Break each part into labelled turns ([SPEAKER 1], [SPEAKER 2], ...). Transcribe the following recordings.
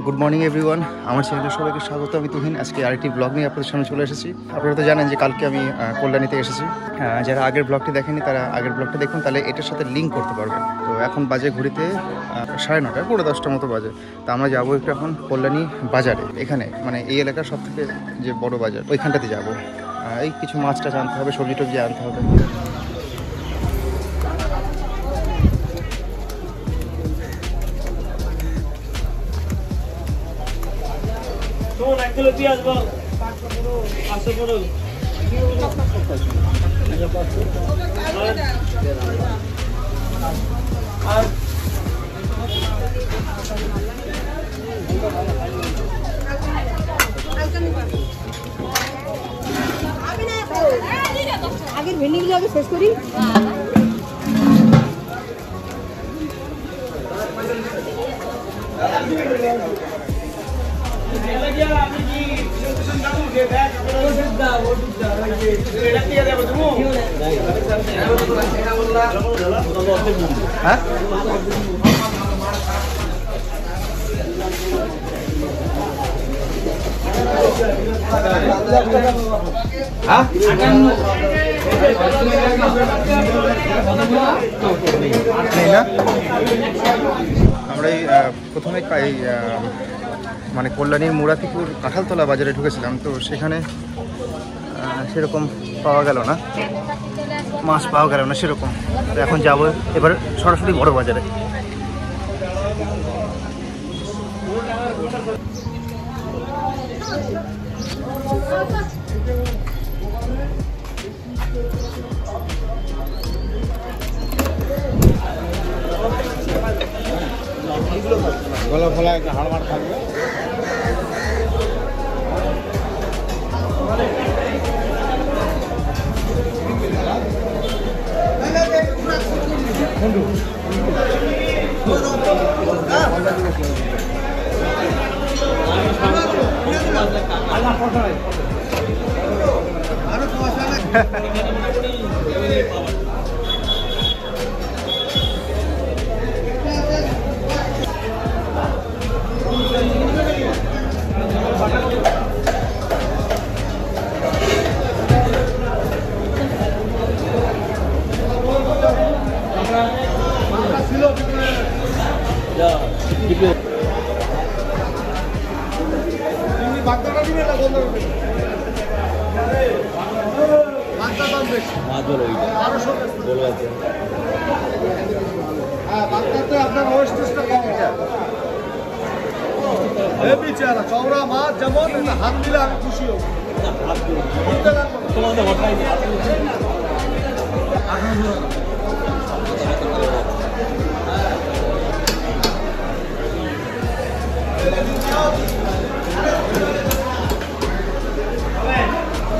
[SPEAKER 1] Good morning everyone, আমার চ্যানেলে সবাইকে স্বাগত। আমি তুহিন। আজকে আরেকটি ব্লগ নিয়ে আপনাদের সামনে চলে এসেছি। আপনারা তো জানেন যে কালকে আমি কল্যাণীতে এসেছি। যারা আগের ব্লগটি দেখেনি তারা আগের ব্লগটা দেখুন, তাহলে এটার সাথে লিঙ্ক করতে পারবেন। তো এখন বাজে ঘড়িতে 9:30, পুরো 10টার মতো বাজে। তো আমরা যাবো একটু এখন কল্যাণী বাজারে, এখানে মানে এই এলাকার সব থেকে যে বড় বাজার, ওইখানটাতে যাবো। এই কিছু মাছ টাছ আনতে হবে, সবজি টবজি আনতে হবে।
[SPEAKER 2] এক কিলো পেঁয়াজ বল 500 করে আর
[SPEAKER 3] আগের ভেন্ডিগুলো আগে শেষ করি।
[SPEAKER 1] আমরা এই প্রথমে মানে কল্যাণীর মুরাতিপুর কাঁঠালতলা বাজারে ঢুকেছিলাম, তো সেখানে সেরকম পাওয়া গেল না, মাছ পাওয়া গেল না সেরকম। তো এখন যাবো এবার সরাসরি বড় বাজারে।
[SPEAKER 4] গলা ফলা একটা হাড়মার থাকবে। চওড়া মাছ যেমন হাত দিলে আমি খুশি হব।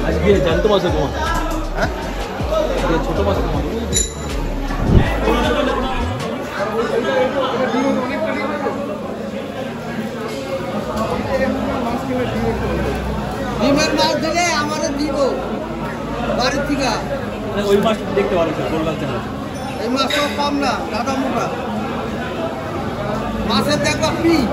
[SPEAKER 2] আজকে জানতো মাছ তোমার, হ্যাঁ ছোট মাছ তোমার
[SPEAKER 5] ডিমের মাছ দিলে আমাদের দিব বাড়ির থেকে।
[SPEAKER 2] ওই মাছ দেখতে পারো বললাম,
[SPEAKER 5] এই মাছটাও কম না, দাদা মোটা মাছের দেখবা পিঠ।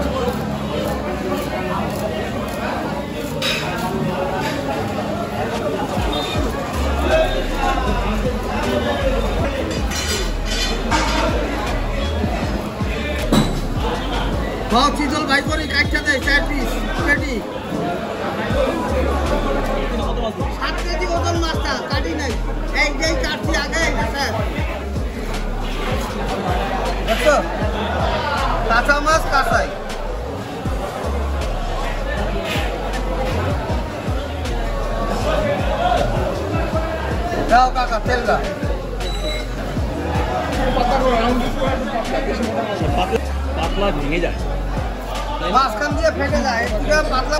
[SPEAKER 5] চিতল ভাই করে কাটতে দেয় 4 পিস পেটি। 7 কেজি ওজন মাছটা কাটি নাই, এক যেই কাটছি আগে স্যার। দেখো কাঁচা মাছ কাঁচাই। দাও কাকা তেল দাও।
[SPEAKER 2] পাতলা ভেঙে যায়,
[SPEAKER 5] মাঝখান দিয়ে ফেটে যায়, পাতলা।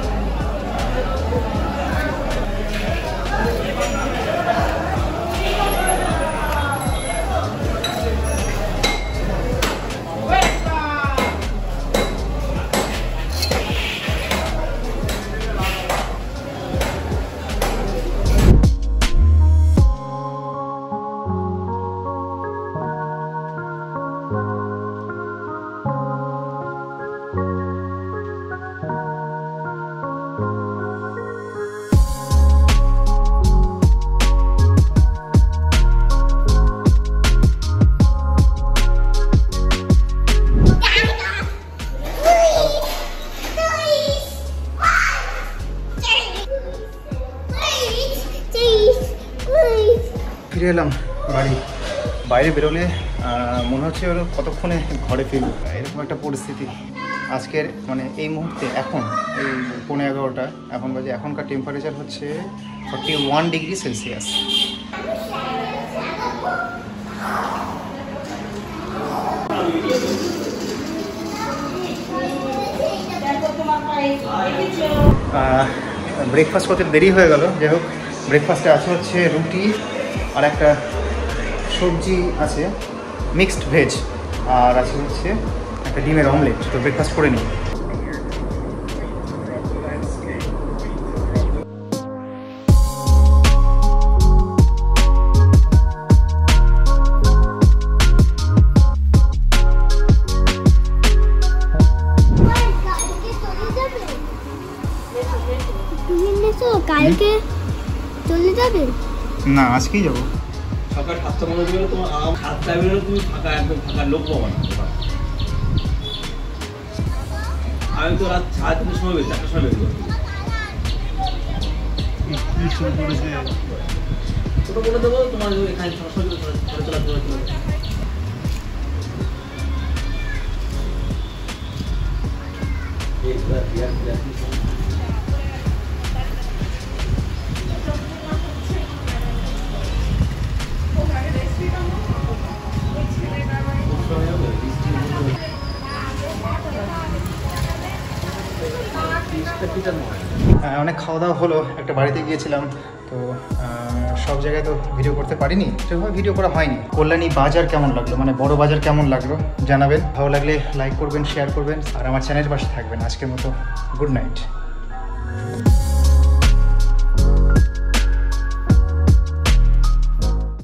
[SPEAKER 1] ফিরে এলাম বাড়ি। বাইরে বেরোলে মনে হচ্ছে ওরা কতক্ষণে ঘরে ফিরব, এরকম একটা পরিস্থিতি আজকের। মানে এই মুহূর্তে এখন এই 11:15 এখন বাজে, এখনকার টেম্পারেচার হচ্ছে 41 ডিগ্রি সেলসিয়াস। ব্রেকফাস্ট করতে দেরি হয়ে গেল। যাই হোক, ব্রেকফাস্টে আছে হচ্ছে রুটি আর একটা সবজি আছে, মিক্সড ভেজ, আর আছে হচ্ছে একটা ডিমের অমলেট। তো ব্রেকফাস্ট করে নিই।
[SPEAKER 3] কালকে চলে যাবে
[SPEAKER 1] না, আজকেই যাবো।
[SPEAKER 2] সকাল 7টা মধ্যে গেলে তোমার 7টায় বেরোলে তুমি ফাঁকা, একদম ফাঁকা, লোক পাবো না। আমি তো রাত 3:30 সময় বেরোই, 4টার সময় বেরোই। ছোটো করে দেবো তোমার এখানে চলা।
[SPEAKER 1] অনেক খাওয়া দাওয়া হলো, একটা বাড়িতে গিয়েছিলাম, তো সব জায়গায় তো ভিডিও করতে পারিনি, সেভাবে ভিডিও করা হয়নি। কল্যাণী বাজার কেমন লাগলো, মানে বড় বাজার কেমন লাগলো জানাবেন। ভালো লাগলে লাইক করবেন, শেয়ার করবেন, আর আমার চ্যানেলের পাশে থাকবেন। আজকের মতো গুড নাইট।